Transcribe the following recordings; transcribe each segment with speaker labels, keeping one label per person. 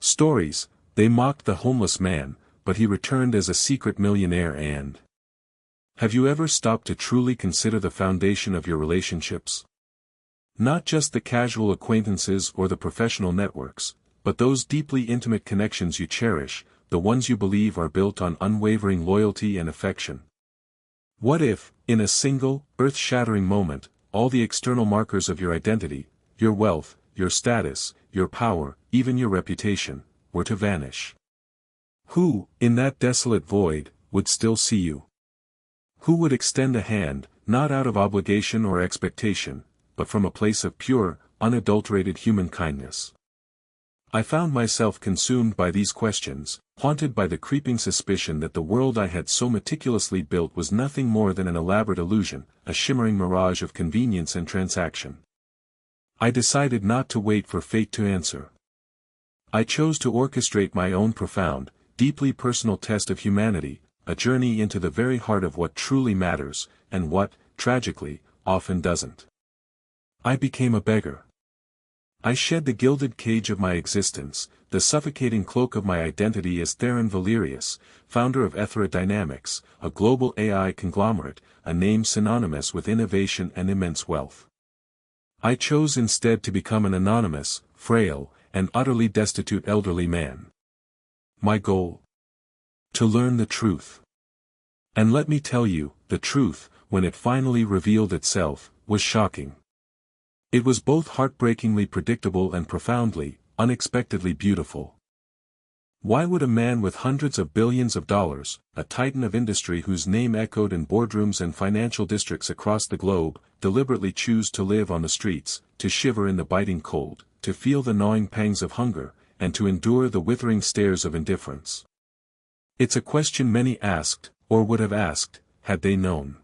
Speaker 1: Stories, they mocked the homeless man, but he returned as a secret millionaire. And have you ever stopped to truly consider the foundation of your relationships? Not just the casual acquaintances or the professional networks, but those deeply intimate connections you cherish, the ones you believe are built on unwavering loyalty and affection. What if, in a single, earth-shattering moment, all the external markers of your identity, your wealth, your status, your power, even your reputation, were to vanish? Who, in that desolate void, would still see you? Who would extend a hand, not out of obligation or expectation, but from a place of pure, unadulterated human kindness? I found myself consumed by these questions, haunted by the creeping suspicion that the world I had so meticulously built was nothing more than an elaborate illusion, a shimmering mirage of convenience and transaction. I decided not to wait for fate to answer. I chose to orchestrate my own profound, deeply personal test of humanity, a journey into the very heart of what truly matters, and what, tragically, often doesn't. I became a beggar. I shed the gilded cage of my existence, the suffocating cloak of my identity as Theron Valerius, founder of Ethera Dynamics, a global AI conglomerate, a name synonymous with innovation and immense wealth. I chose instead to become an anonymous, frail, and utterly destitute elderly man. My goal? To learn the truth. And let me tell you, the truth, when it finally revealed itself, was shocking. It was both heartbreakingly predictable and profoundly, unexpectedly beautiful. Why would a man with hundreds of billions of dollars, a titan of industry whose name echoed in boardrooms and financial districts across the globe, deliberately choose to live on the streets, to shiver in the biting cold, to feel the gnawing pangs of hunger, and to endure the withering stares of indifference? It's a question many asked, or would have asked, had they known.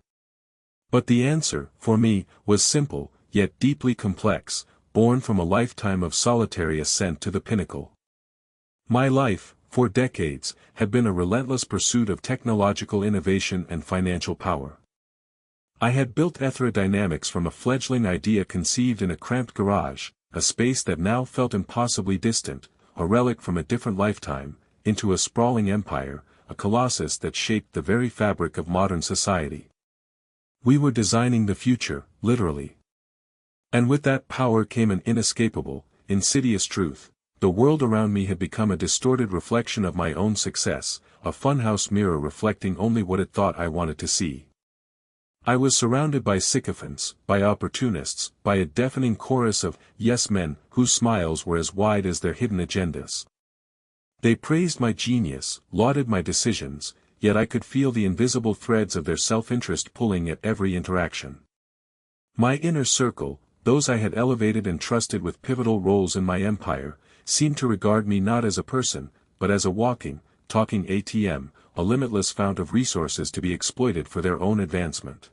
Speaker 1: But the answer, for me, was simple, yet deeply complex, born from a lifetime of solitary ascent to the pinnacle. My life, for decades, had been a relentless pursuit of technological innovation and financial power. I had built Ethera Dynamics from a fledgling idea conceived in a cramped garage, a space that now felt impossibly distant, a relic from a different lifetime, into a sprawling empire, a colossus that shaped the very fabric of modern society. We were designing the future, literally. And with that power came an inescapable, insidious truth. The world around me had become a distorted reflection of my own success, a funhouse mirror reflecting only what it thought I wanted to see. I was surrounded by sycophants, by opportunists, by a deafening chorus of yes-men whose smiles were as wide as their hidden agendas. They praised my genius, lauded my decisions, yet I could feel the invisible threads of their self-interest pulling at every interaction. My inner circle, those I had elevated and trusted with pivotal roles in my empire, seemed to regard me not as a person, but as a walking, talking ATM, a limitless fount of resources to be exploited for their own advancement.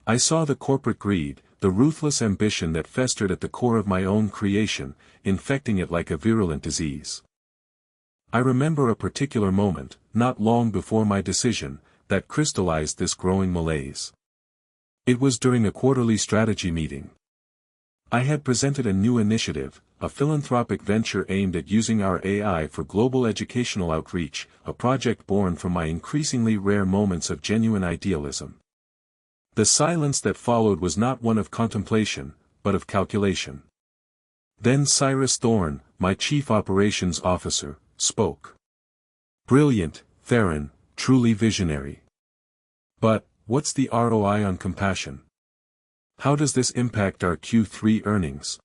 Speaker 1: I saw the corporate greed, the ruthless ambition that festered at the core of my own creation, infecting it like a virulent disease. I remember a particular moment, not long before my decision, that crystallized this growing malaise. It was during a quarterly strategy meeting. I had presented a new initiative, a philanthropic venture aimed at using our AI for global educational outreach, a project born from my increasingly rare moments of genuine idealism. The silence that followed was not one of contemplation, but of calculation. Then Cyrus Thorne, my chief operations officer, spoke. Brilliant, Theron, truly visionary. But, what's the ROI on compassion? How does this impact our Q3 earnings?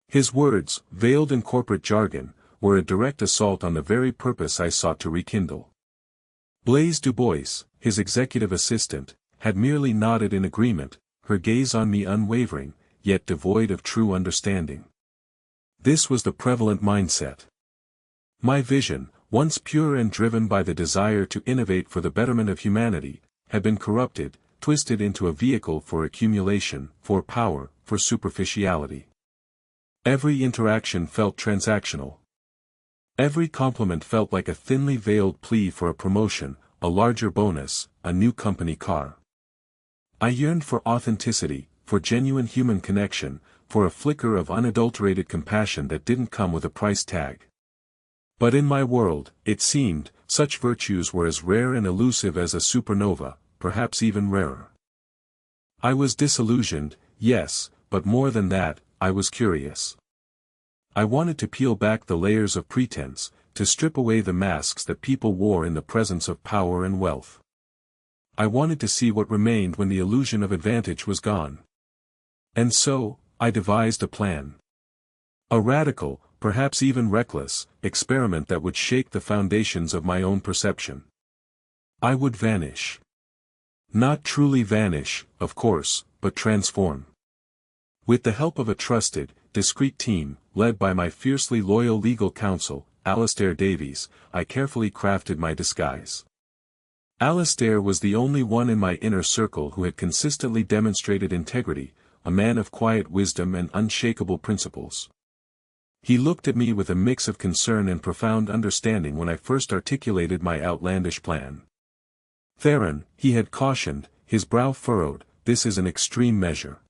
Speaker 1: His words, veiled in corporate jargon, were a direct assault on the very purpose I sought to rekindle. Blaise Dubois, his executive assistant, had merely nodded in agreement, her gaze on me unwavering, yet devoid of true understanding. This was the prevalent mindset. My vision, once pure and driven by the desire to innovate for the betterment of humanity, had been corrupted, twisted into a vehicle for accumulation, for power, for superficiality. Every interaction felt transactional. Every compliment felt like a thinly veiled plea for a promotion, a larger bonus, a new company car. I yearned for authenticity, for genuine human connection, for a flicker of unadulterated compassion that didn't come with a price tag. But in my world, it seemed, such virtues were as rare and elusive as a supernova, perhaps even rarer. I was disillusioned, yes, but more than that, I was curious. I wanted to peel back the layers of pretense, to strip away the masks that people wore in the presence of power and wealth. I wanted to see what remained when the illusion of advantage was gone. And so, I devised a plan. A radical, perhaps even reckless, experiment that would shake the foundations of my own perception. I would vanish. Not truly vanish, of course, but transform. With the help of a trusted, discreet team, led by my fiercely loyal legal counsel, Alastair Davies, I carefully crafted my disguise. Alastair was the only one in my inner circle who had consistently demonstrated integrity, a man of quiet wisdom and unshakable principles. He looked at me with a mix of concern and profound understanding when I first articulated my outlandish plan. "Theron," he had cautioned, his brow furrowed, "this is an extreme measure.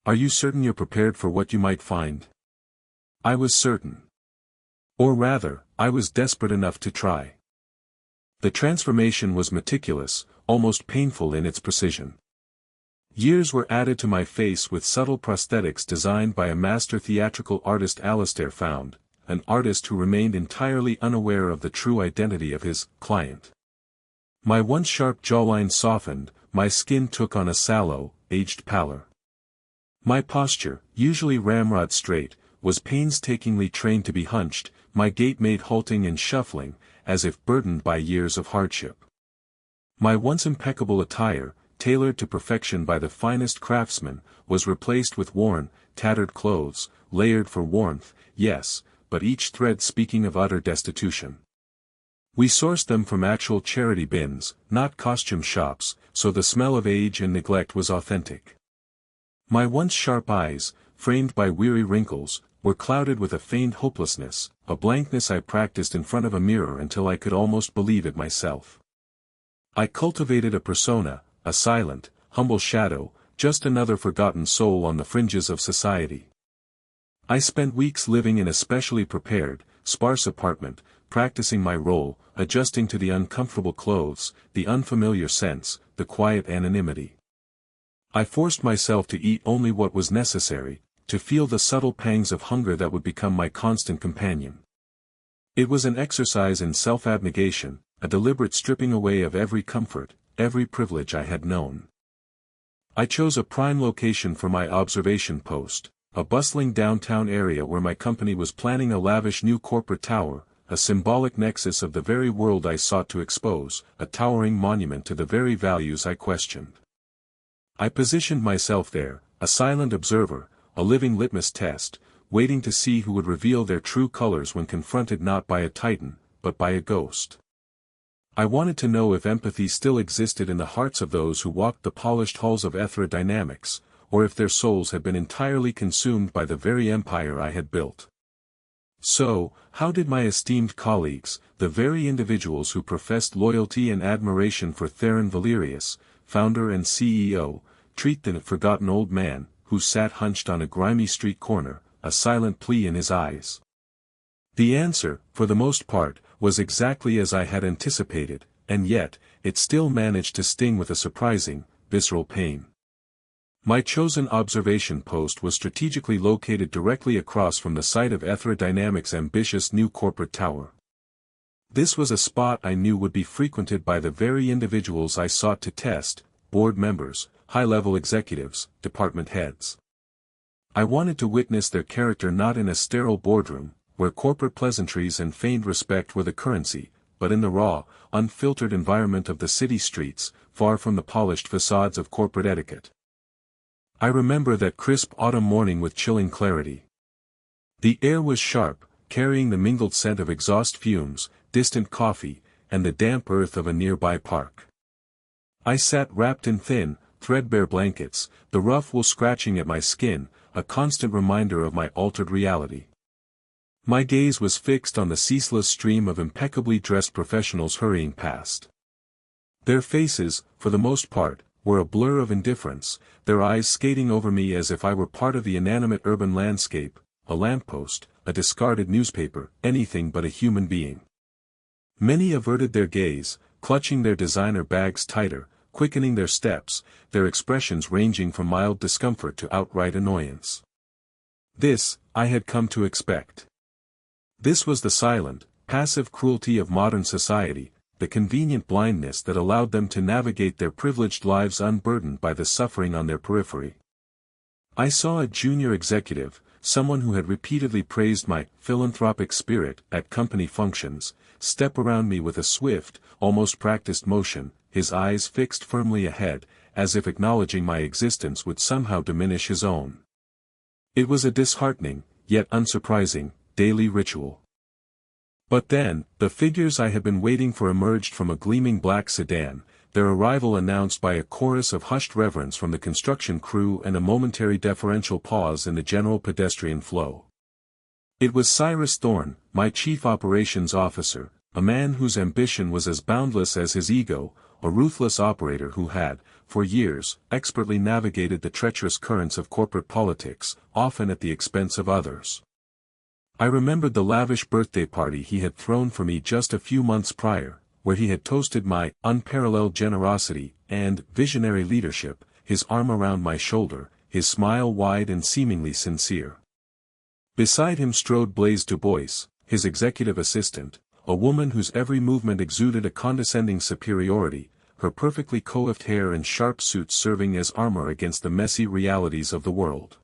Speaker 1: Are you certain you're prepared for what you might find?" I was certain. Or rather, I was desperate enough to try. The transformation was meticulous, almost painful in its precision. Years were added to my face with subtle prosthetics designed by a master theatrical artist Alastair found, an artist who remained entirely unaware of the true identity of his client. My once sharp jawline softened, my skin took on a sallow, aged pallor. My posture, usually ramrod straight, was painstakingly trained to be hunched, my gait made halting and shuffling, as if burdened by years of hardship. My once impeccable attire, tailored to perfection by the finest craftsmen, was replaced with worn, tattered clothes, layered for warmth, yes, but each thread speaking of utter destitution. We sourced them from actual charity bins, not costume shops, so the smell of age and neglect was authentic. My once sharp eyes, framed by weary wrinkles, were clouded with a feigned hopelessness, a blankness I practiced in front of a mirror until I could almost believe it myself. I cultivated a persona, a silent, humble shadow, just another forgotten soul on the fringes of society. I spent weeks living in a specially prepared, sparse apartment, practicing my role, adjusting to the uncomfortable clothes, the unfamiliar scents, the quiet anonymity. I forced myself to eat only what was necessary, to feel the subtle pangs of hunger that would become my constant companion. It was an exercise in self-abnegation, a deliberate stripping away of every comfort, every privilege I had known. I chose a prime location for my observation post, a bustling downtown area where my company was planning a lavish new corporate tower, a symbolic nexus of the very world I sought to expose, a towering monument to the very values I questioned. I positioned myself there, a silent observer, a living litmus test, waiting to see who would reveal their true colors when confronted not by a titan, but by a ghost. I wanted to know if empathy still existed in the hearts of those who walked the polished halls of Ethra-dynamics, or if their souls had been entirely consumed by the very empire I had built. So, how did my esteemed colleagues, the very individuals who professed loyalty and admiration for Theron Valerius, founder and CEO, treat the forgotten old man, who sat hunched on a grimy street corner, a silent plea in his eyes? The answer, for the most part, was exactly as I had anticipated, and yet, it still managed to sting with a surprising, visceral pain. My chosen observation post was strategically located directly across from the site of Ethra-Dynamics' ambitious new corporate tower. This was a spot I knew would be frequented by the very individuals I sought to test, board members, high-level executives, department heads. I wanted to witness their character not in a sterile boardroom, where corporate pleasantries and feigned respect were the currency, but in the raw, unfiltered environment of the city streets, far from the polished facades of corporate etiquette. I remember that crisp autumn morning with chilling clarity. The air was sharp, carrying the mingled scent of exhaust fumes, distant coffee, and the damp earth of a nearby park. I sat wrapped in thin, threadbare blankets, the rough wool scratching at my skin, a constant reminder of my altered reality. My gaze was fixed on the ceaseless stream of impeccably dressed professionals hurrying past. Their faces, for the most part, were a blur of indifference, their eyes skating over me as if I were part of the inanimate urban landscape, a lamppost, a discarded newspaper, anything but a human being. Many averted their gaze, clutching their designer bags tighter, quickening their steps, their expressions ranging from mild discomfort to outright annoyance. This, I had come to expect. This was the silent, passive cruelty of modern society, the convenient blindness that allowed them to navigate their privileged lives unburdened by the suffering on their periphery. I saw a junior executive, someone who had repeatedly praised my philanthropic spirit at company functions, step around me with a swift, almost practiced motion, his eyes fixed firmly ahead, as if acknowledging my existence would somehow diminish his own. It was a disheartening, yet unsurprising, daily ritual. But then, the figures I had been waiting for emerged from a gleaming black sedan, their arrival announced by a chorus of hushed reverence from the construction crew and a momentary deferential pause in the general pedestrian flow. It was Cyrus Thorne, my chief operations officer, a man whose ambition was as boundless as his ego, a ruthless operator who had, for years, expertly navigated the treacherous currents of corporate politics, often at the expense of others. I remembered the lavish birthday party he had thrown for me just a few months prior, where he had toasted my unparalleled generosity and visionary leadership, his arm around my shoulder, his smile wide and seemingly sincere. Beside him strode Blaise Dubois, his executive assistant, a woman whose every movement exuded a condescending superiority, her perfectly coiffed hair and sharp suits serving as armor against the messy realities of the world.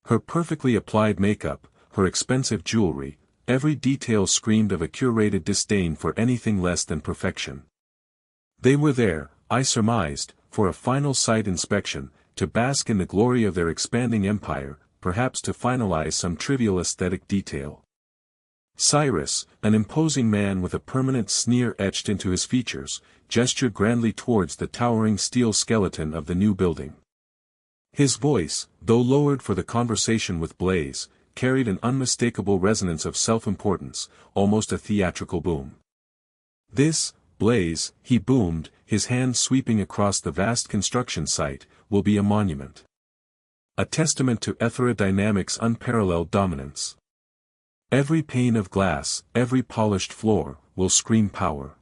Speaker 1: Her perfectly applied makeup, her expensive jewelry, every detail screamed of a curated disdain for anything less than perfection. They were there, I surmised, for a final site inspection, to bask in the glory of their expanding empire, perhaps to finalize some trivial aesthetic detail. Cyrus, an imposing man with a permanent sneer etched into his features, gestured grandly towards the towering steel skeleton of the new building. His voice, though lowered for the conversation with Blaise, carried an unmistakable resonance of self-importance, almost a theatrical boom. This, Blaise, he boomed, his hand sweeping across the vast construction site, will be a monument. A testament to aerodynamics' unparalleled dominance. Every pane of glass, every polished floor, will scream power.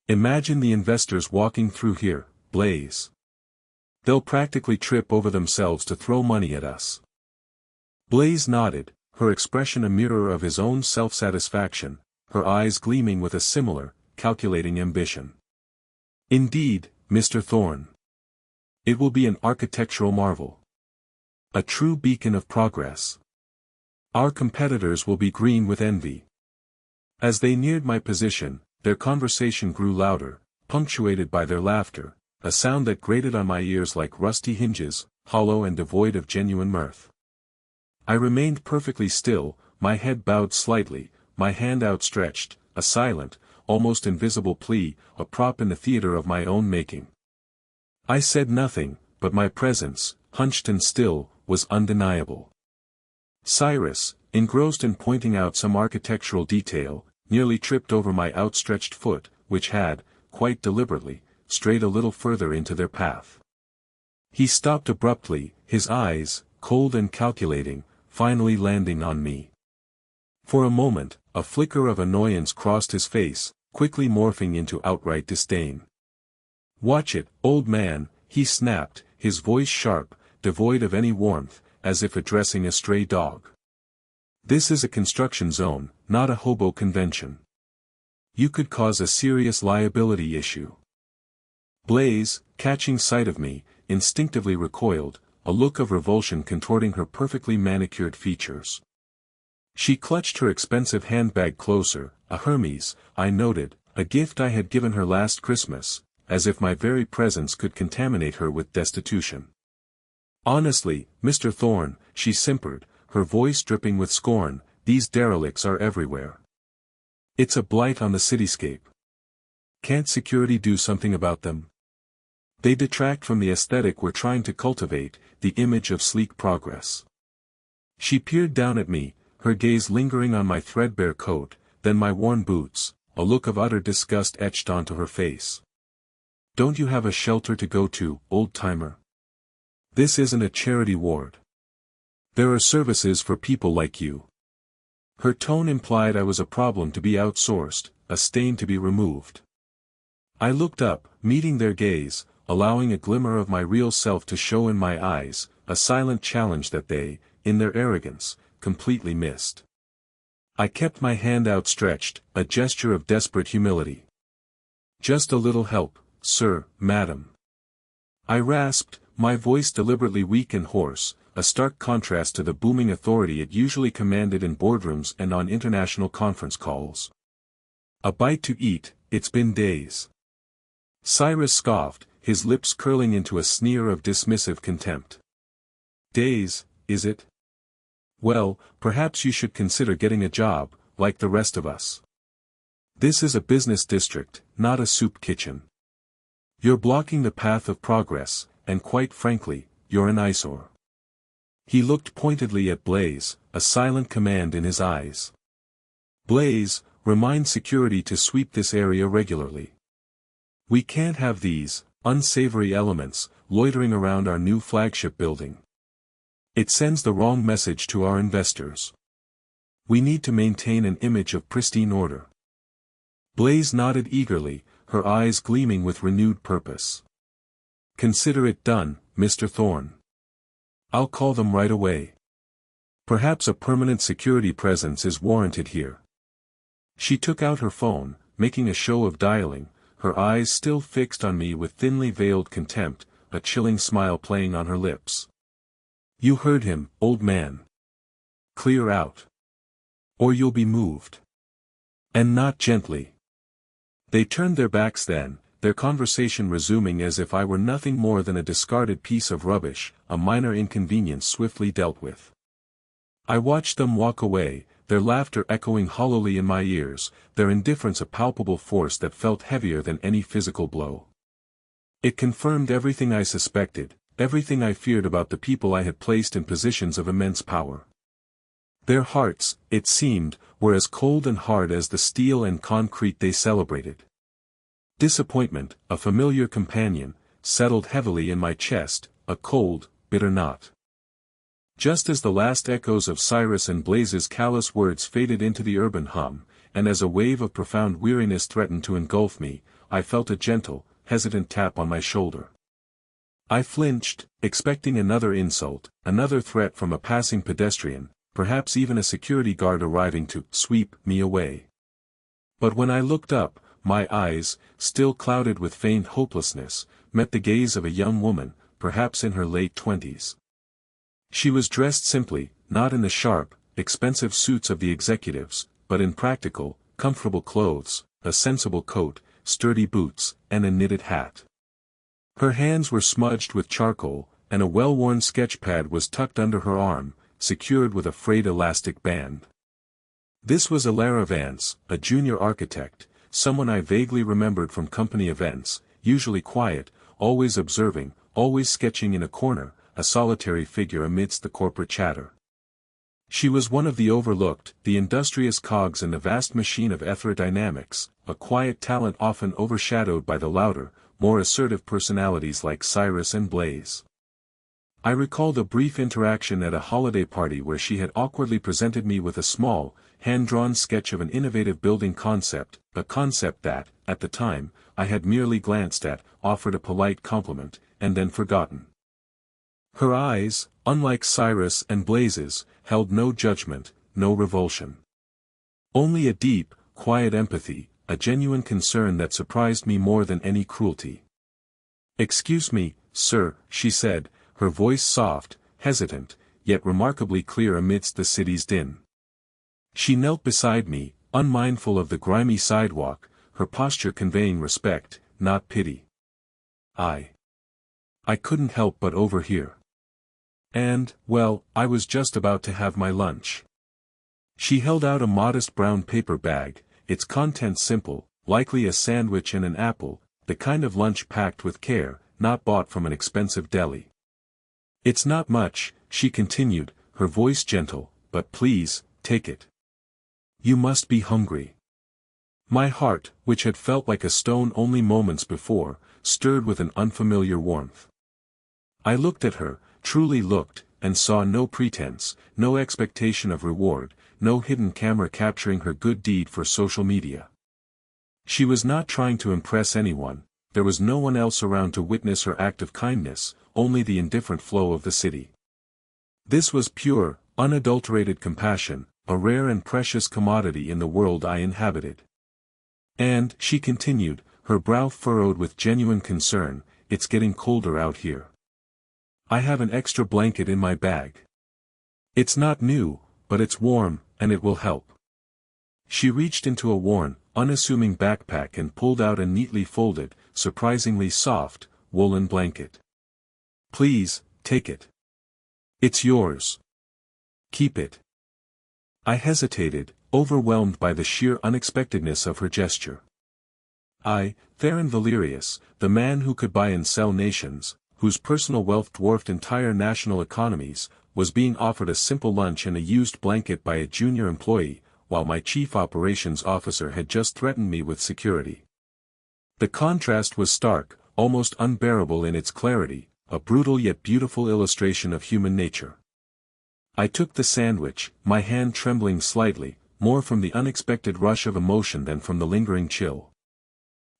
Speaker 1: Imagine the investors walking through here, Blaise. They'll practically trip over themselves to throw money at us. Blaise nodded, her expression a mirror of his own self-satisfaction, her eyes gleaming with a similar, calculating ambition. Indeed, Mr. Thorne. It will be an architectural marvel. A true beacon of progress. Our competitors will be green with envy. As they neared my position, their conversation grew louder, punctuated by their laughter, a sound that grated on my ears like rusty hinges, hollow and devoid of genuine mirth. I remained perfectly still, my head bowed slightly, my hand outstretched, a silent, almost invisible plea, a prop in the theater of my own making. I said nothing, but my presence, hunched and still, was undeniable. Cyrus, engrossed in pointing out some architectural detail, nearly tripped over my outstretched foot, which had, quite deliberately, strayed a little further into their path. He stopped abruptly, his eyes, cold and calculating, finally landing on me. For a moment, a flicker of annoyance crossed his face, quickly morphing into outright disdain. "Watch it, old man," he snapped, his voice sharp, devoid of any warmth, as if addressing a stray dog. "This is a construction zone, not a hobo convention. You could cause a serious liability issue." Blaise, catching sight of me, instinctively recoiled, a look of revulsion contorting her perfectly manicured features. She clutched her expensive handbag closer, a Hermes, I noted, a gift I had given her last Christmas, as if my very presence could contaminate her with destitution. "Honestly, Mr. Thorne," she simpered, her voice dripping with scorn, "these derelicts are everywhere. It's a blight on the cityscape. Can't security do something about them? They detract from the aesthetic we're trying to cultivate, the image of sleek progress." She peered down at me, her gaze lingering on my threadbare coat, then my worn boots, a look of utter disgust etched onto her face. "Don't you have a shelter to go to, old-timer? This isn't a charity ward. There are services for people like you. Her tone implied I was a problem to be outsourced, a stain to be removed. I looked up, meeting their gaze, allowing a glimmer of my real self to show in my eyes, a silent challenge that they, in their arrogance, completely missed. I kept my hand outstretched, a gesture of desperate humility. "Just a little help, sir, madam." I rasped, my voice deliberately weak and hoarse, a stark contrast to the booming authority it usually commanded in boardrooms and on international conference calls. "A bite to eat, it's been days." Cyrus scoffed, his lips curling into a sneer of dismissive contempt. "Days, is it? Well, perhaps you should consider getting a job, like the rest of us. This is a business district, not a soup kitchen. You're blocking the path of progress, and quite frankly, you're an eyesore." He looked pointedly at Blaze, a silent command in his eyes. "Blaze, remind security to sweep this area regularly. We can't have these unsavory elements loitering around our new flagship building. It sends the wrong message to our investors. We need to maintain an image of pristine order." Blaze nodded eagerly, her eyes gleaming with renewed purpose. "Consider it done, Mr. Thorne. I'll call them right away. Perhaps a permanent security presence is warranted here." She took out her phone, making a show of dialing, her eyes still fixed on me with thinly veiled contempt, a chilling smile playing on her lips. "You heard him, old man. Clear out. Or you'll be moved. And not gently." They turned their backs then, their conversation resuming as if I were nothing more than a discarded piece of rubbish, a minor inconvenience swiftly dealt with. I watched them walk away, their laughter echoing hollowly in my ears, their indifference a palpable force that felt heavier than any physical blow. It confirmed everything I suspected, everything I feared about the people I had placed in positions of immense power. Their hearts, it seemed, were as cold and hard as the steel and concrete they celebrated. Disappointment, a familiar companion, settled heavily in my chest, a cold, bitter knot. Just as the last echoes of Cyrus and Blaze's callous words faded into the urban hum, and as a wave of profound weariness threatened to engulf me, I felt a gentle, hesitant tap on my shoulder. I flinched, expecting another insult, another threat from a passing pedestrian, perhaps even a security guard arriving to sweep me away. But when I looked up, my eyes, still clouded with feigned hopelessness, met the gaze of a young woman, perhaps in her late 20s. She was dressed simply, not in the sharp, expensive suits of the executives, but in practical, comfortable clothes, a sensible coat, sturdy boots, and a knitted hat. Her hands were smudged with charcoal, and a well-worn sketch pad was tucked under her arm, secured with a frayed elastic band. This was Alara Vance, a junior architect, someone I vaguely remembered from company events, usually quiet, always observing, always sketching in a corner, a solitary figure amidst the corporate chatter. She was one of the overlooked, the industrious cogs in the vast machine of aerodynamics, a quiet talent often overshadowed by the louder, more assertive personalities like Cyrus and Blaze. I recalled a brief interaction at a holiday party where she had awkwardly presented me with a small, hand-drawn sketch of an innovative building concept, a concept that, at the time, I had merely glanced at, offered a polite compliment, and then forgotten. Her eyes, unlike Cyrus and Blaze's, held no judgment, no revulsion. Only a deep, quiet empathy, a genuine concern that surprised me more than any cruelty. "Excuse me, sir," she said, her voice soft, hesitant, yet remarkably clear amidst the city's din. She knelt beside me, unmindful of the grimy sidewalk, her posture conveying respect, not pity. I couldn't help but overhear. And, well, I was just about to have my lunch. She held out a modest brown paper bag, its contents simple, likely a sandwich and an apple, the kind of lunch packed with care, not bought from an expensive deli. "It's not much," she continued, her voice gentle, "but please, take it. You must be hungry." My heart, which had felt like a stone only moments before, stirred with an unfamiliar warmth. I looked at her, truly looked, and saw no pretense, no expectation of reward, no hidden camera capturing her good deed for social media. She was not trying to impress anyone, there was no one else around to witness her act of kindness, only the indifferent flow of the city. This was pure, unadulterated compassion, a rare and precious commodity in the world I inhabited. And, she continued, her brow furrowed with genuine concern, it's getting colder out here. I have an extra blanket in my bag. It's not new, but it's warm, and it will help. She reached into a worn, unassuming backpack and pulled out a neatly folded, surprisingly soft, woolen blanket. Please, take it. It's yours. Keep it. I hesitated, overwhelmed by the sheer unexpectedness of her gesture. I, Theron Valerius, the man who could buy and sell nations, whose personal wealth dwarfed entire national economies, was being offered a simple lunch and a used blanket by a junior employee, while my chief operations officer had just threatened me with security. The contrast was stark, almost unbearable in its clarity, a brutal yet beautiful illustration of human nature. I took the sandwich, my hand trembling slightly, more from the unexpected rush of emotion than from the lingering chill.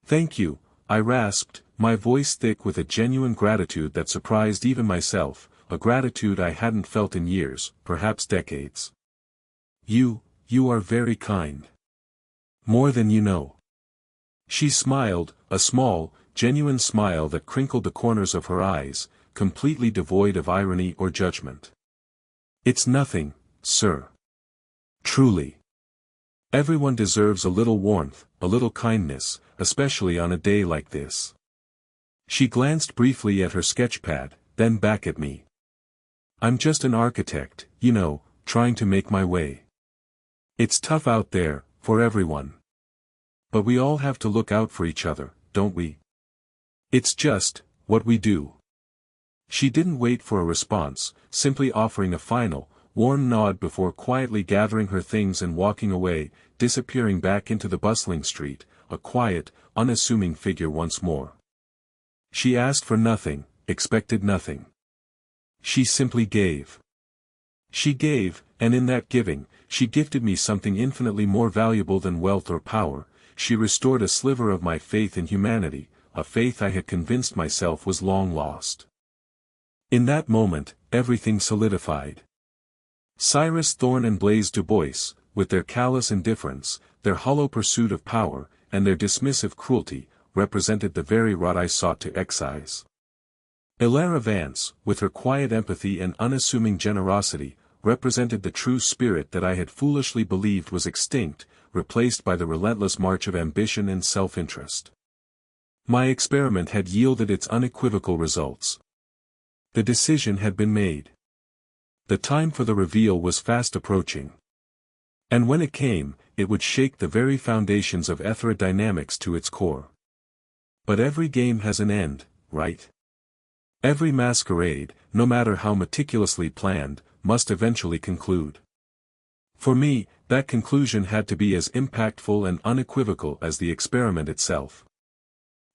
Speaker 1: Thank you, I rasped, my voice thick with a genuine gratitude that surprised even myself, a gratitude I hadn't felt in years, perhaps decades. You are very kind. More than you know. She smiled, a small, genuine smile that crinkled the corners of her eyes, completely devoid of irony or judgment. It's nothing, sir. Truly. Everyone deserves a little warmth, a little kindness, especially on a day like this. She glanced briefly at her sketchpad, then back at me. I'm just an architect, you know, trying to make my way. It's tough out there, for everyone. But we all have to look out for each other, don't we? It's just what we do. She didn't wait for a response, simply offering a final, warm nod before quietly gathering her things and walking away, disappearing back into the bustling street, a quiet, unassuming figure once more. She asked for nothing, expected nothing. She simply gave. She gave, and in that giving, she gifted me something infinitely more valuable than wealth or power. She restored a sliver of my faith in humanity, a faith I had convinced myself was long lost. In that moment, everything solidified. Cyrus Thorne and Blaise Dubois, with their callous indifference, their hollow pursuit of power, and their dismissive cruelty, represented the very rot I sought to excise. Hilaire Vance, with her quiet empathy and unassuming generosity, represented the true spirit that I had foolishly believed was extinct, replaced by the relentless march of ambition and self-interest. My experiment had yielded its unequivocal results. The decision had been made. The time for the reveal was fast approaching. And when it came, it would shake the very foundations of aerodynamics to its core. But every game has an end, right? Every masquerade, no matter how meticulously planned, must eventually conclude. For me, that conclusion had to be as impactful and unequivocal as the experiment itself.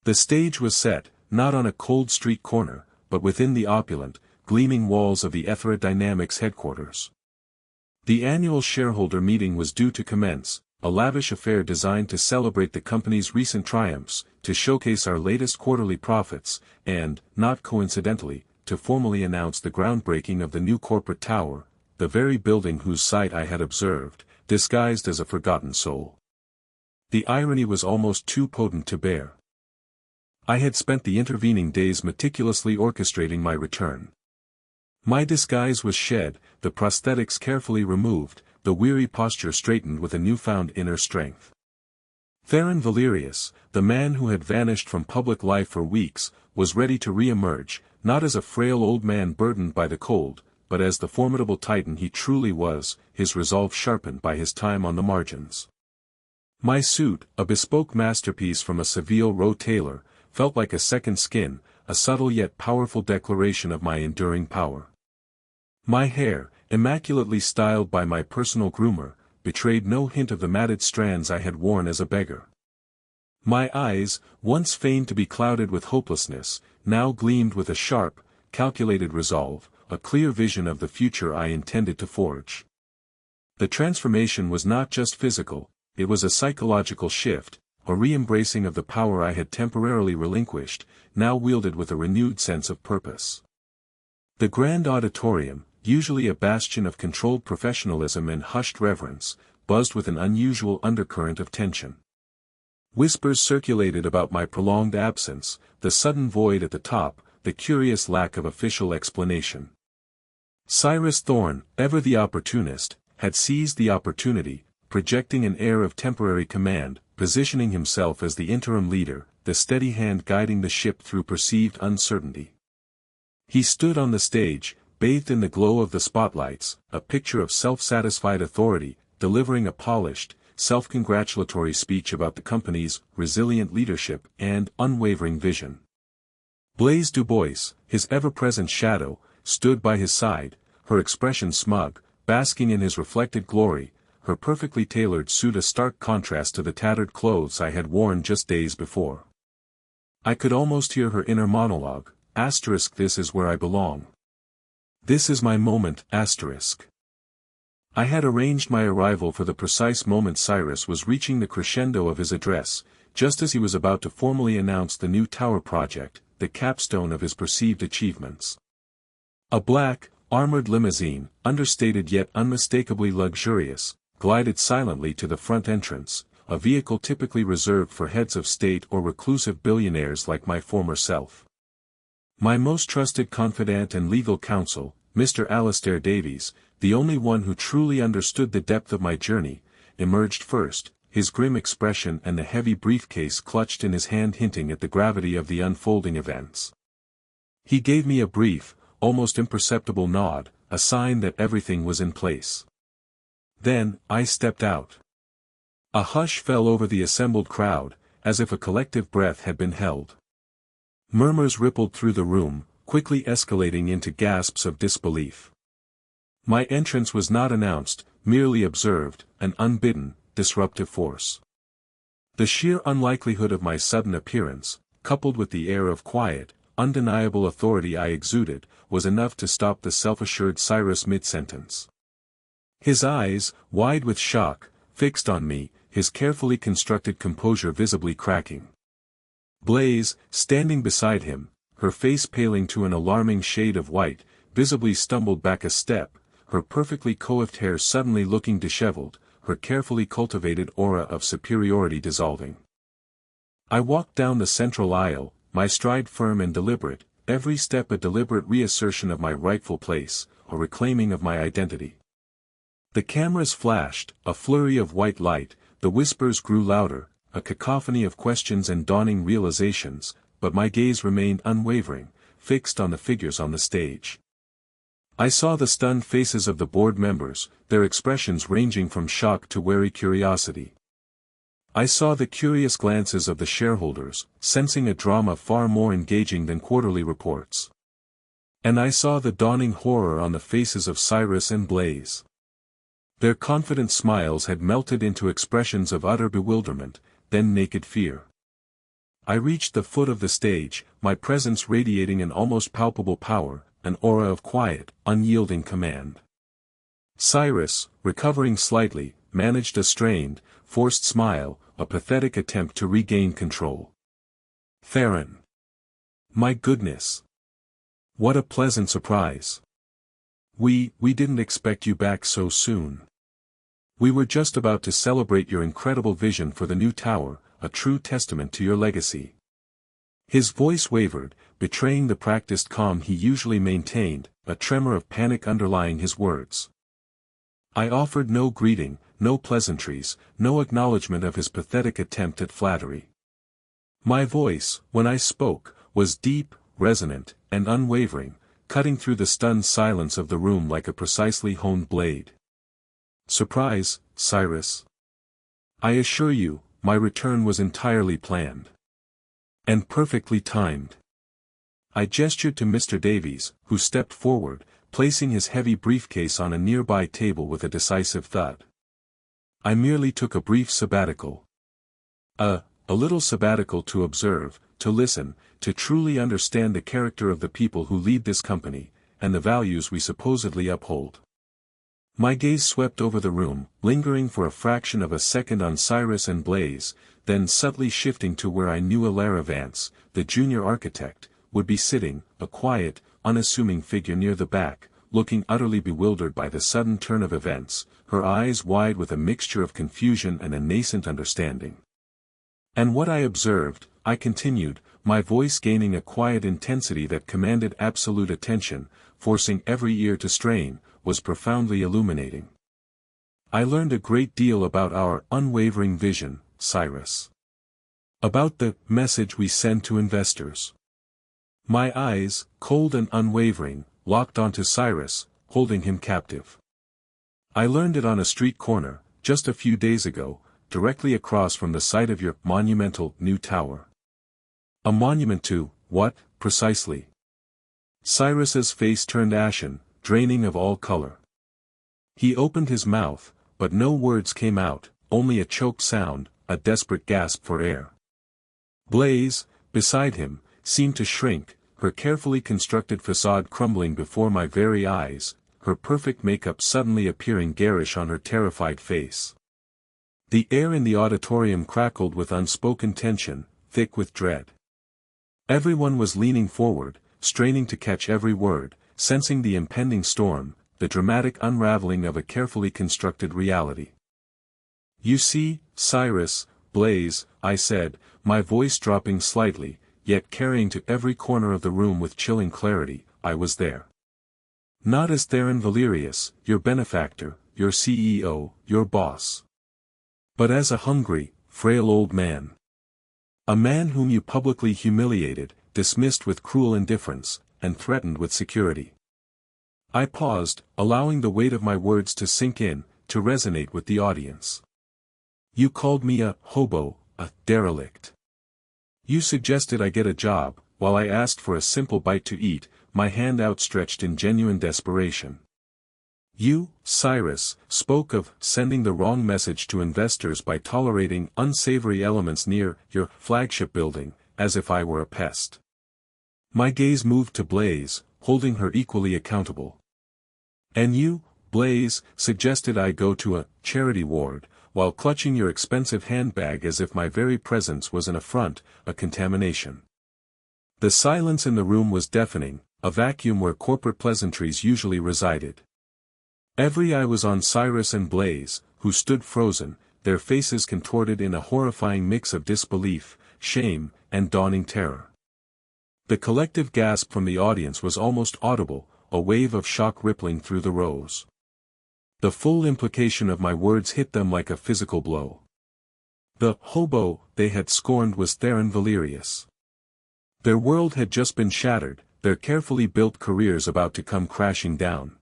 Speaker 1: The stage was set, not on a cold street corner, but within the opulent, gleaming walls of the aerodynamics headquarters. The annual shareholder meeting was due to commence, a lavish affair designed to celebrate the company's recent triumphs, to showcase our latest quarterly profits, and, not coincidentally, to formally announce the groundbreaking of the new corporate tower, the very building whose site I had observed, disguised as a forgotten soul. The irony was almost too potent to bear. I had spent the intervening days meticulously orchestrating my return. My disguise was shed, the prosthetics carefully removed, the weary posture straightened with a newfound inner strength. Theron Valerius, the man who had vanished from public life for weeks, was ready to re-emerge, not as a frail old man burdened by the cold, but as the formidable titan he truly was, his resolve sharpened by his time on the margins. My suit, a bespoke masterpiece from a Savile Row tailor, felt like a second skin, a subtle yet powerful declaration of my enduring power. My hair, immaculately styled by my personal groomer, betrayed no hint of the matted strands I had worn as a beggar. My eyes, once feigned to be clouded with hopelessness, now gleamed with a sharp, calculated resolve, a clear vision of the future I intended to forge. The transformation was not just physical, it was a psychological shift, a re-embracing of the power I had temporarily relinquished, now wielded with a renewed sense of purpose. The grand auditorium, usually a bastion of controlled professionalism and hushed reverence, buzzed with an unusual undercurrent of tension. Whispers circulated about my prolonged absence, the sudden void at the top, the curious lack of official explanation. Cyrus Thorne, ever the opportunist, had seized the opportunity, projecting an air of temporary command, positioning himself as the interim leader, the steady hand guiding the ship through perceived uncertainty. He stood on the stage, bathed in the glow of the spotlights, a picture of self-satisfied authority, delivering a polished, self-congratulatory speech about the company's resilient leadership and unwavering vision. Blaise Dubois, his ever-present shadow, stood by his side, her expression smug, basking in his reflected glory, her perfectly tailored suit a stark contrast to the tattered clothes I had worn just days before. I could almost hear her inner monologue, *, this is where I belong. This is my moment, *. I had arranged my arrival for the precise moment Cyrus was reaching the crescendo of his address, just as he was about to formally announce the new tower project, the capstone of his perceived achievements. A black, armored limousine, understated yet unmistakably luxurious, glided silently to the front entrance, a vehicle typically reserved for heads of state or reclusive billionaires like my former self. My most trusted confidant and legal counsel, Mr. Alastair Davies, the only one who truly understood the depth of my journey, emerged first, his grim expression and the heavy briefcase clutched in his hand hinting at the gravity of the unfolding events. He gave me a brief, almost imperceptible nod, a sign that everything was in place. Then, I stepped out. A hush fell over the assembled crowd, as if a collective breath had been held. Murmurs rippled through the room, quickly escalating into gasps of disbelief. My entrance was not announced, merely observed, an unbidden, disruptive force. The sheer unlikelihood of my sudden appearance, coupled with the air of quiet, undeniable authority I exuded, was enough to stop the self-assured Cyrus mid-sentence. His eyes, wide with shock, fixed on me, his carefully constructed composure visibly cracking. Blaise, standing beside him, her face paling to an alarming shade of white, visibly stumbled back a step, her perfectly coiffed hair suddenly looking disheveled, her carefully cultivated aura of superiority dissolving. I walked down the central aisle, my stride firm and deliberate, every step a deliberate reassertion of my rightful place, a reclaiming of my identity. The cameras flashed, a flurry of white light, the whispers grew louder, a cacophony of questions and dawning realizations, but my gaze remained unwavering, fixed on the figures on the stage. I saw the stunned faces of the board members, their expressions ranging from shock to wary curiosity. I saw the curious glances of the shareholders, sensing a drama far more engaging than quarterly reports. And I saw the dawning horror on the faces of Cyrus and Blaise. Their confident smiles had melted into expressions of utter bewilderment, then naked fear. I reached the foot of the stage, my presence radiating an almost palpable power, an aura of quiet, unyielding command. Cyrus, recovering slightly, managed a strained, forced smile, a pathetic attempt to regain control. Theron. My goodness. What a pleasant surprise. We didn't expect you back so soon. We were just about to celebrate your incredible vision for the new tower, a true testament to your legacy. His voice wavered, betraying the practiced calm he usually maintained, a tremor of panic underlying his words. I offered no greeting, no pleasantries, no acknowledgement of his pathetic attempt at flattery. My voice, when I spoke, was deep, resonant, and unwavering, cutting through the stunned silence of the room like a precisely honed blade. Surprise, Cyrus. I assure you, my return was entirely planned. And perfectly timed. I gestured to Mr. Davies, who stepped forward, placing his heavy briefcase on a nearby table with a decisive thud. I merely took a brief sabbatical. A little sabbatical to observe, to listen, to truly understand the character of the people who lead this company, and the values we supposedly uphold. My gaze swept over the room, lingering for a fraction of a second on Cyrus and Blaze, then subtly shifting to where I knew Alara Vance, the junior architect, would be sitting, a quiet, unassuming figure near the back, looking utterly bewildered by the sudden turn of events, her eyes wide with a mixture of confusion and a nascent understanding. And what I observed, I continued, my voice gaining a quiet intensity that commanded absolute attention, forcing every ear to strain, was profoundly illuminating. I learned a great deal about our unwavering vision, Cyrus. About the message we send to investors. My eyes, cold and unwavering, locked onto Cyrus, holding him captive. I learned it on a street corner, just a few days ago, directly across from the site of your monumental new tower. A monument to, what, precisely? Cyrus's face turned ashen, draining of all color. He opened his mouth, but no words came out, only a choked sound, a desperate gasp for air. Blaze, beside him, seemed to shrink, her carefully constructed facade crumbling before my very eyes, her perfect makeup suddenly appearing garish on her terrified face. The air in the auditorium crackled with unspoken tension, thick with dread. Everyone was leaning forward, straining to catch every word, sensing the impending storm, the dramatic unraveling of a carefully constructed reality. You see, Cyrus, Blaze, I said, my voice dropping slightly, yet carrying to every corner of the room with chilling clarity, I was there. Not as Theron Valerius, your benefactor, your CEO, your boss. But as a hungry, frail old man. A man whom you publicly humiliated, dismissed with cruel indifference, and threatened with security. I paused, allowing the weight of my words to sink in, to resonate with the audience. You called me a hobo, a derelict. You suggested I get a job, while I asked for a simple bite to eat, my hand outstretched in genuine desperation. You, Cyrus, spoke of sending the wrong message to investors by tolerating unsavory elements near your flagship building, as if I were a pest. My gaze moved to Blaze, holding her equally accountable. And you, Blaze, suggested I go to a charity ward, while clutching your expensive handbag as if my very presence was an affront, a contamination. The silence in the room was deafening, a vacuum where corporate pleasantries usually resided. Every eye was on Cyrus and Blaze, who stood frozen, their faces contorted in a horrifying mix of disbelief, shame, and dawning terror. The collective gasp from the audience was almost audible, a wave of shock rippling through the rows. The full implication of my words hit them like a physical blow. The hobo they had scorned was Theron Valerius. Their world had just been shattered, their carefully built careers about to come crashing down.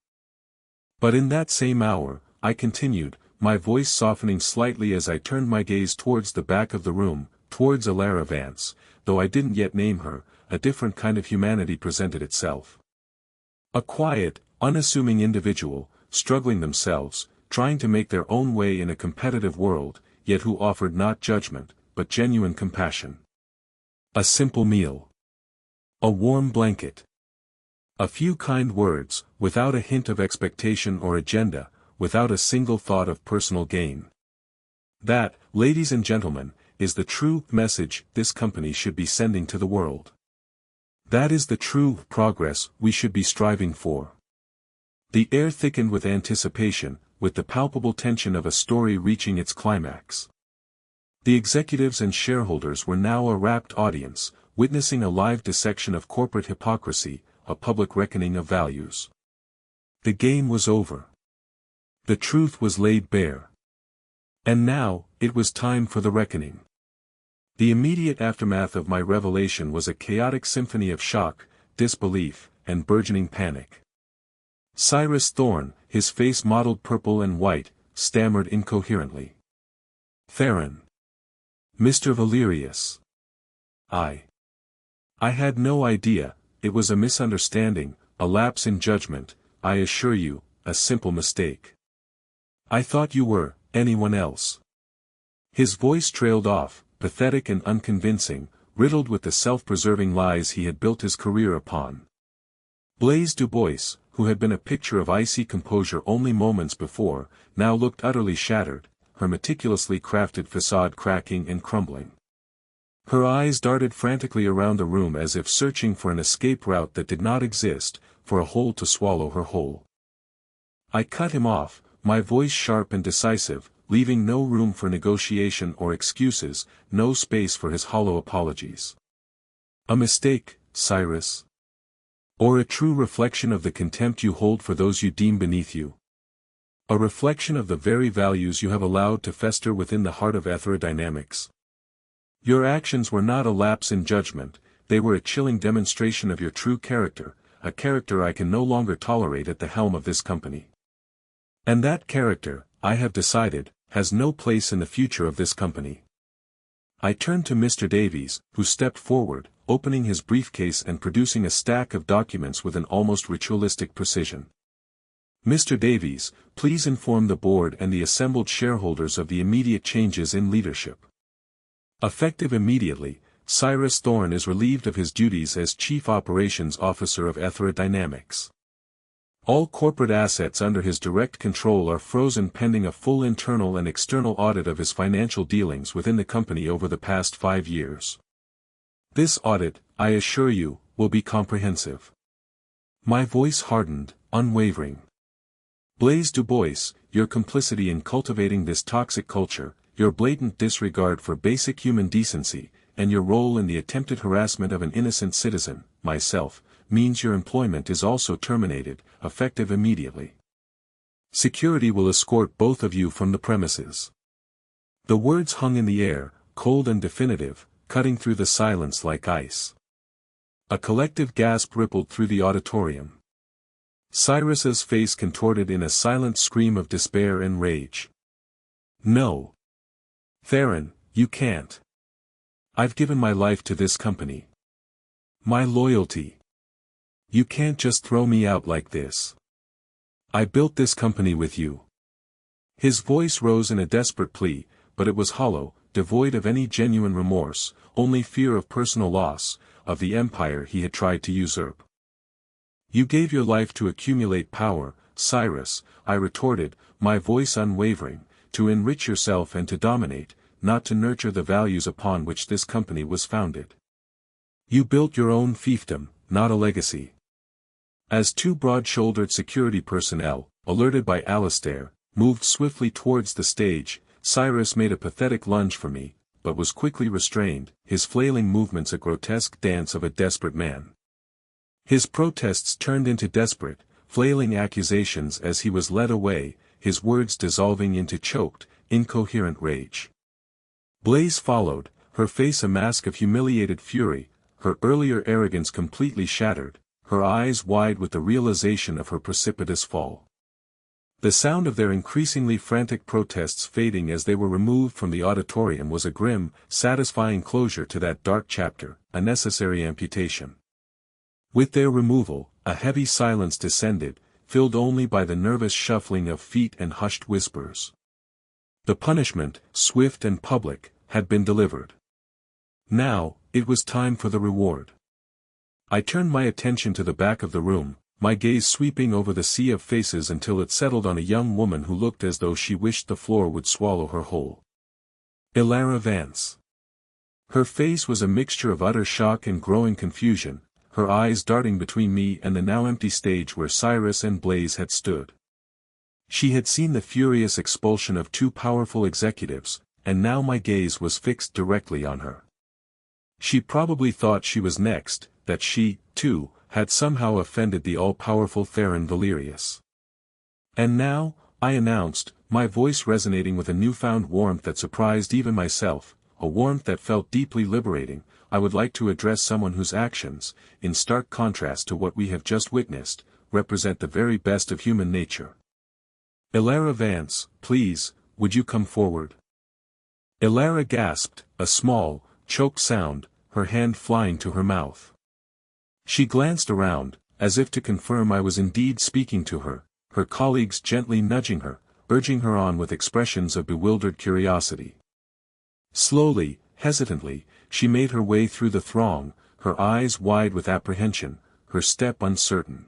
Speaker 1: But in that same hour, I continued, my voice softening slightly as I turned my gaze towards the back of the room, towards Alara Vance, though I didn't yet name her, a different kind of humanity presented itself. A quiet, unassuming individual, struggling themselves, trying to make their own way in a competitive world, yet who offered not judgment, but genuine compassion. A simple meal. A warm blanket. A few kind words, without a hint of expectation or agenda, without a single thought of personal gain. That, ladies and gentlemen, is the true message this company should be sending to the world. That is the true progress we should be striving for. The air thickened with anticipation, with the palpable tension of a story reaching its climax. The executives and shareholders were now a rapt audience, witnessing a live dissection of corporate hypocrisy, a public reckoning of values. The game was over. The truth was laid bare. And now, it was time for the reckoning. The immediate aftermath of my revelation was a chaotic symphony of shock, disbelief, and burgeoning panic. Cyrus Thorne, his face mottled purple and white, stammered incoherently. Theron. Mr. Valerius. I had no idea, it was a misunderstanding, a lapse in judgment, I assure you, a simple mistake. I thought you were anyone else. His voice trailed off, pathetic and unconvincing, riddled with the self-preserving lies he had built his career upon. Blaise Dubois, who had been a picture of icy composure only moments before, now looked utterly shattered, her meticulously crafted facade cracking and crumbling. Her eyes darted frantically around the room as if searching for an escape route that did not exist, for a hole to swallow her whole. I cut him off, my voice sharp and decisive, leaving no room for negotiation or excuses, no space for his hollow apologies. A mistake, Cyrus? Or a true reflection of the contempt you hold for those you deem beneath you? A reflection of the very values you have allowed to fester within the heart of aerodynamics? Your actions were not a lapse in judgment, they were a chilling demonstration of your true character, a character I can no longer tolerate at the helm of this company. And that character, I have decided, has no place in the future of this company. I turned to Mr. Davies, who stepped forward, opening his briefcase and producing a stack of documents with an almost ritualistic precision. Mr. Davies, please inform the board and the assembled shareholders of the immediate changes in leadership. Effective immediately, Cyrus Thorne is relieved of his duties as Chief Operations Officer of Aerodynamics. All corporate assets under his direct control are frozen pending a full internal and external audit of his financial dealings within the company over the past 5 years. This audit, I assure you, will be comprehensive. My voice hardened, unwavering. Blaise Dubois, your complicity in cultivating this toxic culture, your blatant disregard for basic human decency, and your role in the attempted harassment of an innocent citizen, myself, means your employment is also terminated, effective immediately. Security will escort both of you from the premises. The words hung in the air, cold and definitive, cutting through the silence like ice. A collective gasp rippled through the auditorium. Cyrus's face contorted in a silent scream of despair and rage. No. Theron, you can't. I've given my life to this company. My loyalty. You can't just throw me out like this. I built this company with you. His voice rose in a desperate plea, but it was hollow, devoid of any genuine remorse, only fear of personal loss, of the empire he had tried to usurp. You gave your life to accumulate power, Cyrus, I retorted, my voice unwavering, to enrich yourself and to dominate, not to nurture the values upon which this company was founded. You built your own fiefdom, not a legacy. As two broad-shouldered security personnel, alerted by Alistair, moved swiftly towards the stage, Cyrus made a pathetic lunge for me, but was quickly restrained, his flailing movements a grotesque dance of a desperate man. His protests turned into desperate, flailing accusations as he was led away, his words dissolving into choked, incoherent rage. Blaise followed, her face a mask of humiliated fury, her earlier arrogance completely shattered, her eyes wide with the realization of her precipitous fall. The sound of their increasingly frantic protests fading as they were removed from the auditorium was a grim, satisfying closure to that dark chapter, a necessary amputation. With their removal, a heavy silence descended, filled only by the nervous shuffling of feet and hushed whispers. The punishment, swift and public, had been delivered. Now, it was time for the reward. I turned my attention to the back of the room, my gaze sweeping over the sea of faces until it settled on a young woman who looked as though she wished the floor would swallow her whole. Ilara Vance. Her face was a mixture of utter shock and growing confusion, her eyes darting between me and the now empty stage where Cyrus and Blaise had stood. She had seen the furious expulsion of two powerful executives, and now my gaze was fixed directly on her. She probably thought she was next, that she, too, had somehow offended the all-powerful Theron Valerius. And now, I announced, my voice resonating with a newfound warmth that surprised even myself, a warmth that felt deeply liberating, I would like to address someone whose actions, in stark contrast to what we have just witnessed, represent the very best of human nature. Ilara Vance, please, would you come forward? Ilara gasped, a small, choked sound, her hand flying to her mouth. She glanced around, as if to confirm I was indeed speaking to her, her colleagues gently nudging her, urging her on with expressions of bewildered curiosity. Slowly, hesitantly, she made her way through the throng, her eyes wide with apprehension, her step uncertain.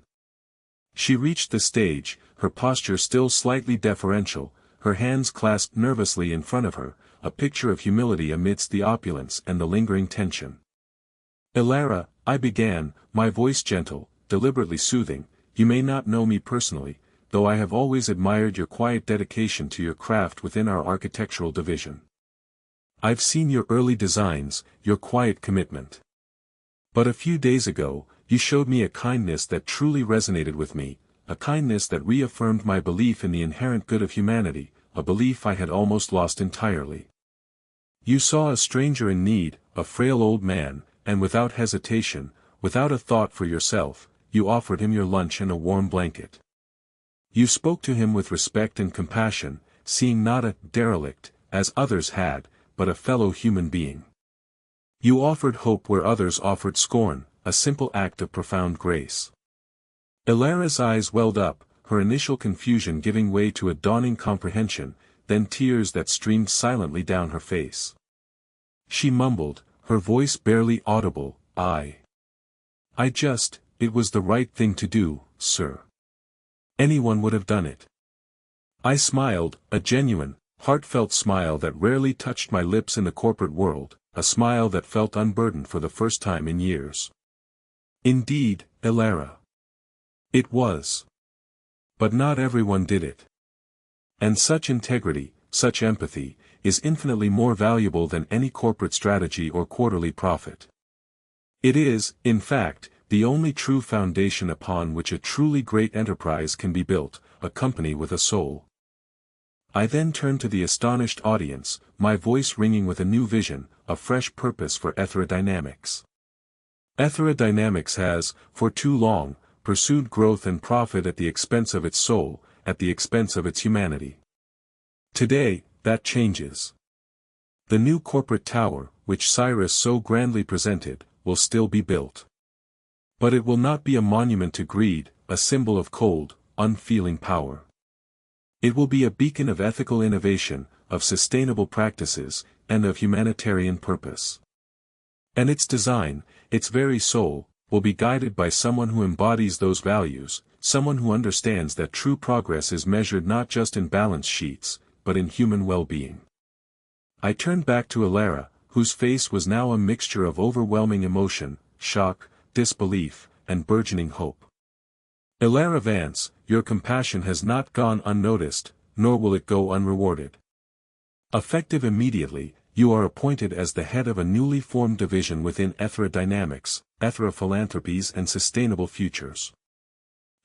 Speaker 1: She reached the stage, her posture still slightly deferential, her hands clasped nervously in front of her, a picture of humility amidst the opulence and the lingering tension. "Elara," I began, my voice gentle, deliberately soothing, "you may not know me personally, though I have always admired your quiet dedication to your craft within our architectural division. I've seen your early designs, your quiet commitment. But a few days ago, you showed me a kindness that truly resonated with me, a kindness that reaffirmed my belief in the inherent good of humanity, a belief I had almost lost entirely. You saw a stranger in need, a frail old man, and without hesitation, without a thought for yourself, you offered him your lunch and a warm blanket. You spoke to him with respect and compassion, seeing not a derelict, as others had, but a fellow human being. You offered hope where others offered scorn, a simple act of profound grace." Elara's eyes welled up, her initial confusion giving way to a dawning comprehension, then tears that streamed silently down her face. She mumbled, her voice barely audible, it was the right thing to do, sir. Anyone would have done it." I smiled, a genuine, heartfelt smile that rarely touched my lips in the corporate world, a smile that felt unburdened for the first time in years. "Indeed, Elara. It was. But not everyone did it. And such integrity, such empathy, is infinitely more valuable than any corporate strategy or quarterly profit. It is, in fact, the only true foundation upon which a truly great enterprise can be built, a company with a soul." I then turned to the astonished audience, my voice ringing with a new vision, a fresh purpose for Etherodynamics. Etherodynamics has, for too long, pursued growth and profit at the expense of its soul, at the expense of its humanity. Today, that changes. The new corporate tower, which Cyrus so grandly presented, will still be built. But it will not be a monument to greed, a symbol of cold, unfeeling power. It will be a beacon of ethical innovation, of sustainable practices, and of humanitarian purpose. And its design, its very soul, will be guided by someone who embodies those values, someone who understands that true progress is measured not just in balance sheets, but in human well-being. I turned back to Elara, whose face was now a mixture of overwhelming emotion, shock, disbelief, and burgeoning hope. "Elara Vance, your compassion has not gone unnoticed, nor will it go unrewarded. Effective immediately, you are appointed as the head of a newly formed division within Etherodynamics, Philanthropies and Sustainable Futures.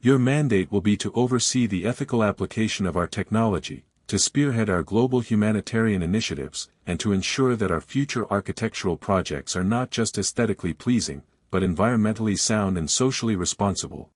Speaker 1: Your mandate will be to oversee the ethical application of our technology, to spearhead our global humanitarian initiatives, and to ensure that our future architectural projects are not just aesthetically pleasing, but environmentally sound and socially responsible.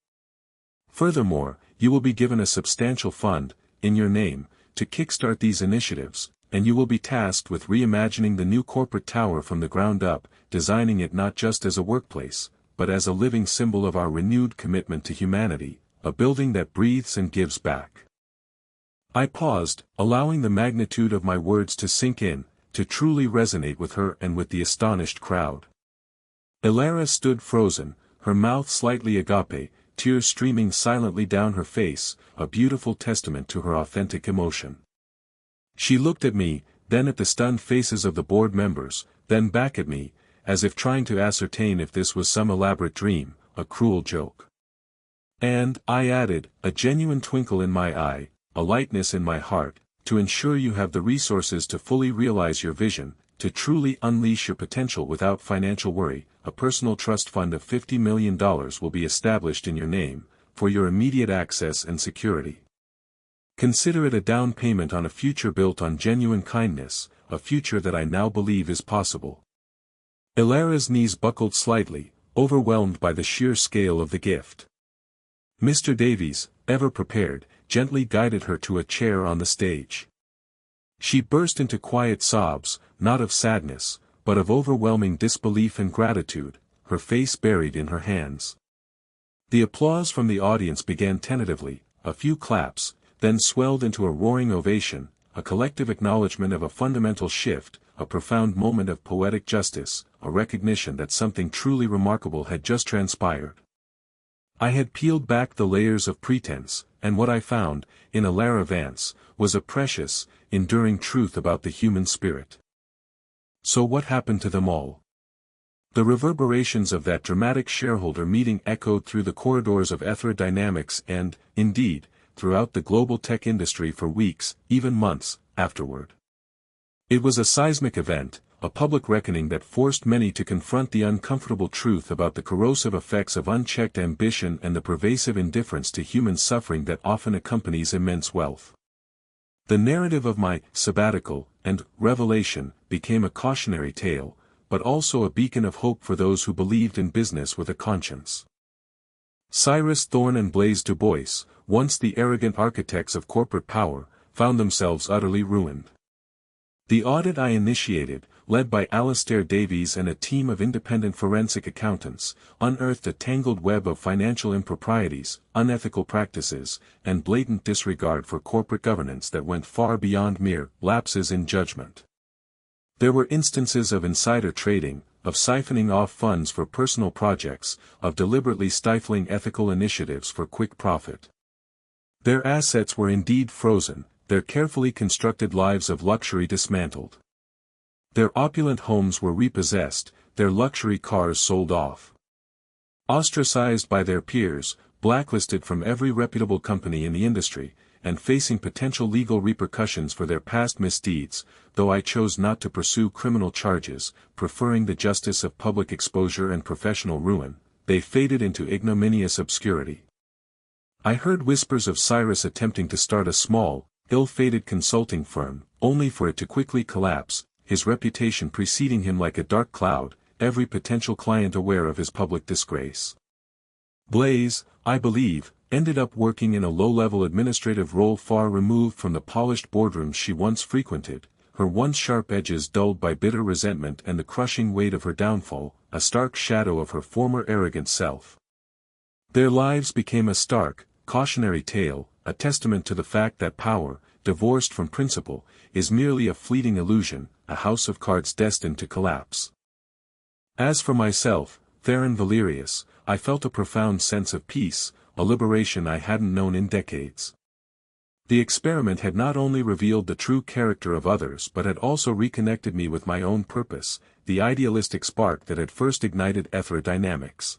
Speaker 1: Furthermore, you will be given a substantial fund, in your name, to kickstart these initiatives, and you will be tasked with reimagining the new corporate tower from the ground up, designing it not just as a workplace, but as a living symbol of our renewed commitment to humanity, a building that breathes and gives back." I paused, allowing the magnitude of my words to sink in, to truly resonate with her and with the astonished crowd. Elara stood frozen, her mouth slightly agape, tears streaming silently down her face, a beautiful testament to her authentic emotion. She looked at me, then at the stunned faces of the board members, then back at me, as if trying to ascertain if this was some elaborate dream, a cruel joke. "And," I added, a genuine twinkle in my eye, a lightness in my heart, "to ensure you have the resources to fully realize your vision, to truly unleash your potential without financial worry, a personal trust fund of $50 million will be established in your name, for your immediate access and security. Consider it a down payment on a future built on genuine kindness, a future that I now believe is possible." Elara's knees buckled slightly, overwhelmed by the sheer scale of the gift. Mr. Davies, ever prepared, gently guided her to a chair on the stage. She burst into quiet sobs, not of sadness, but of overwhelming disbelief and gratitude, her face buried in her hands. The applause from the audience began tentatively, a few claps, then swelled into a roaring ovation, a collective acknowledgement of a fundamental shift, a profound moment of poetic justice, a recognition that something truly remarkable had just transpired. I had peeled back the layers of pretense, and what I found, in Alara Vance, was a precious, enduring truth about the human spirit. So what happened to them all? The reverberations of that dramatic shareholder meeting echoed through the corridors of Ethra Dynamics and, indeed, throughout the global tech industry for weeks, even months, afterward. It was a seismic event, a public reckoning that forced many to confront the uncomfortable truth about the corrosive effects of unchecked ambition and the pervasive indifference to human suffering that often accompanies immense wealth. The narrative of my sabbatical and revelation became a cautionary tale, but also a beacon of hope for those who believed in business with a conscience. Cyrus Thorne and Blaise Dubois, once the arrogant architects of corporate power, found themselves utterly ruined. The audit I initiated, led by Alastair Davies and a team of independent forensic accountants, unearthed a tangled web of financial improprieties, unethical practices, and blatant disregard for corporate governance that went far beyond mere lapses in judgment. There were instances of insider trading, of siphoning off funds for personal projects, of deliberately stifling ethical initiatives for quick profit. Their assets were indeed frozen, their carefully constructed lives of luxury dismantled. Their opulent homes were repossessed, their luxury cars sold off. Ostracized by their peers, blacklisted from every reputable company in the industry, and facing potential legal repercussions for their past misdeeds, though I chose not to pursue criminal charges, preferring the justice of public exposure and professional ruin, they faded into ignominious obscurity. I heard whispers of Cyrus attempting to start a small, ill-fated consulting firm, only for it to quickly collapse, his reputation preceding him like a dark cloud, every potential client aware of his public disgrace. Blaise, I believe, ended up working in a low-level administrative role far removed from the polished boardrooms she once frequented, her once sharp edges dulled by bitter resentment and the crushing weight of her downfall, a stark shadow of her former arrogant self. Their lives became a stark, cautionary tale, a testament to the fact that power, divorced from principle, is merely a fleeting illusion, a house of cards destined to collapse. As for myself, Theron Valerius, I felt a profound sense of peace, a liberation I hadn't known in decades. The experiment had not only revealed the true character of others but had also reconnected me with my own purpose, the idealistic spark that had first ignited Ethra Dynamics.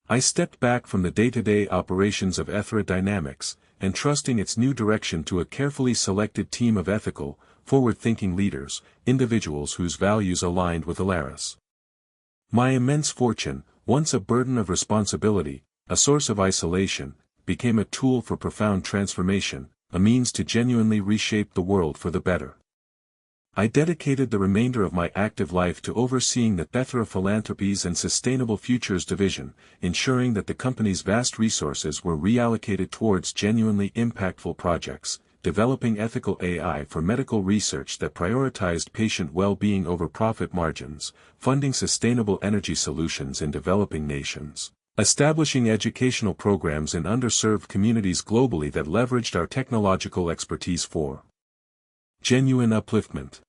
Speaker 1: I stepped back from the day-to-day operations of Ethra Dynamics, entrusting its new direction to a carefully selected team of ethical, forward-thinking leaders, individuals whose values aligned with Alara's. My immense fortune, once a burden of responsibility, a source of isolation, became a tool for profound transformation, a means to genuinely reshape the world for the better. I dedicated the remainder of my active life to overseeing the Ethra Philanthropies and Sustainable Futures division, ensuring that the company's vast resources were reallocated towards genuinely impactful projects, developing ethical AI for medical research that prioritized patient well-being over profit margins, funding sustainable energy solutions in developing nations, establishing educational programs in underserved communities globally that leveraged our technological expertise for genuine upliftment.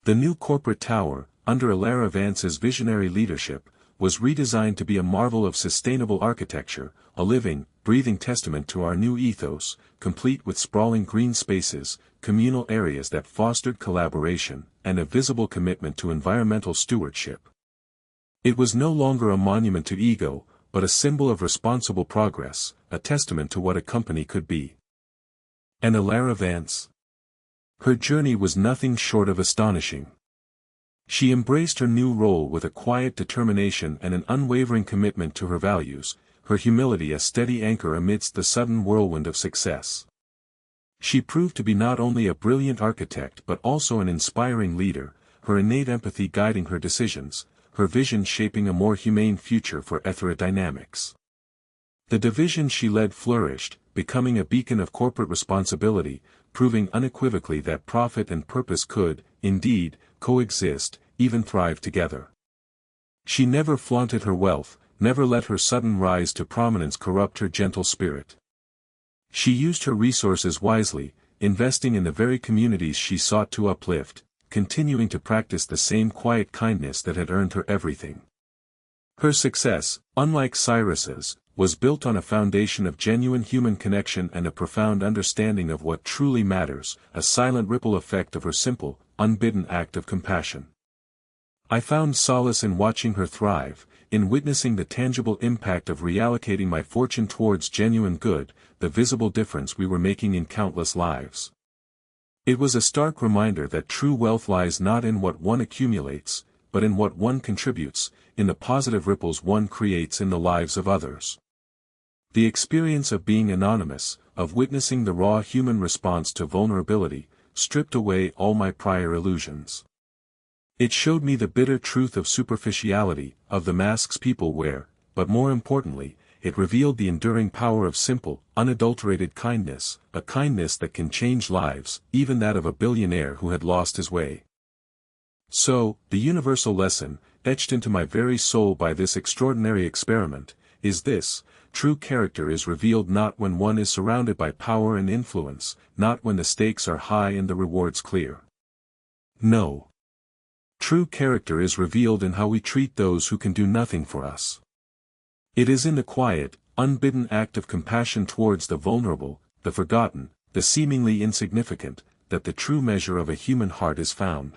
Speaker 1: The new corporate tower, under Alara Vance's visionary leadership, was redesigned to be a marvel of sustainable architecture, a living, breathing testament to our new ethos, complete with sprawling green spaces, communal areas that fostered collaboration, and a visible commitment to environmental stewardship. It was no longer a monument to ego, but a symbol of responsible progress, a testament to what a company could be. And Alara Vance? Her journey was nothing short of astonishing. She embraced her new role with a quiet determination and an unwavering commitment to her values, her humility a steady anchor amidst the sudden whirlwind of success. She proved to be not only a brilliant architect but also an inspiring leader, her innate empathy guiding her decisions, her vision shaping a more humane future for Ethra Dynamics. The division she led flourished, becoming a beacon of corporate responsibility, proving unequivocally that profit and purpose could, indeed, coexist, even thrive together. She never flaunted her wealth, never let her sudden rise to prominence corrupt her gentle spirit. She used her resources wisely, investing in the very communities she sought to uplift, continuing to practice the same quiet kindness that had earned her everything. Her success, unlike Cyrus's, was built on a foundation of genuine human connection and a profound understanding of what truly matters, a silent ripple effect of her simple, unbidden act of compassion. I found solace in watching her thrive, in witnessing the tangible impact of reallocating my fortune towards genuine good, the visible difference we were making in countless lives. It was a stark reminder that true wealth lies not in what one accumulates, but in what one contributes, in the positive ripples one creates in the lives of others. The experience of being anonymous, of witnessing the raw human response to vulnerability, stripped away all my prior illusions. It showed me the bitter truth of superficiality, of the masks people wear, but more importantly, it revealed the enduring power of simple, unadulterated kindness, a kindness that can change lives, even that of a billionaire who had lost his way. So, the universal lesson, etched into my very soul by this extraordinary experiment, is this: true character is revealed not when one is surrounded by power and influence, not when the stakes are high and the rewards clear. No. True character is revealed in how we treat those who can do nothing for us. It is in the quiet, unbidden act of compassion towards the vulnerable, the forgotten, the seemingly insignificant, that the true measure of a human heart is found.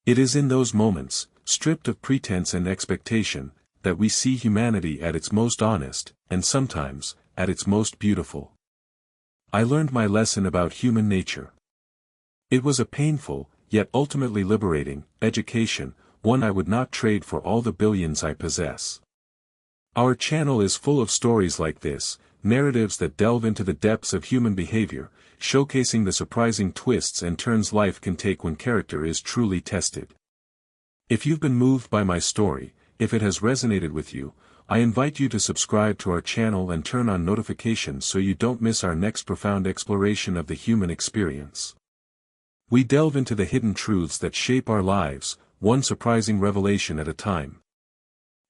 Speaker 1: It is in those moments, stripped of pretense and expectation, that we see humanity at its most honest, and sometimes, at its most beautiful. I learned my lesson about human nature. It was a painful, yet ultimately liberating, education, one I would not trade for all the billions I possess. Our channel is full of stories like this, narratives that delve into the depths of human behavior, showcasing the surprising twists and turns life can take when character is truly tested. If you've been moved by my story, if it has resonated with you, I invite you to subscribe to our channel and turn on notifications so you don't miss our next profound exploration of the human experience. We delve into the hidden truths that shape our lives, one surprising revelation at a time.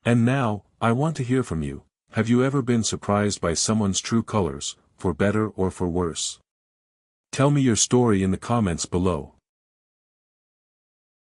Speaker 1: And now, I want to hear from you. Have you ever been surprised by someone's true colors, for better or for worse? Tell me your story in the comments below.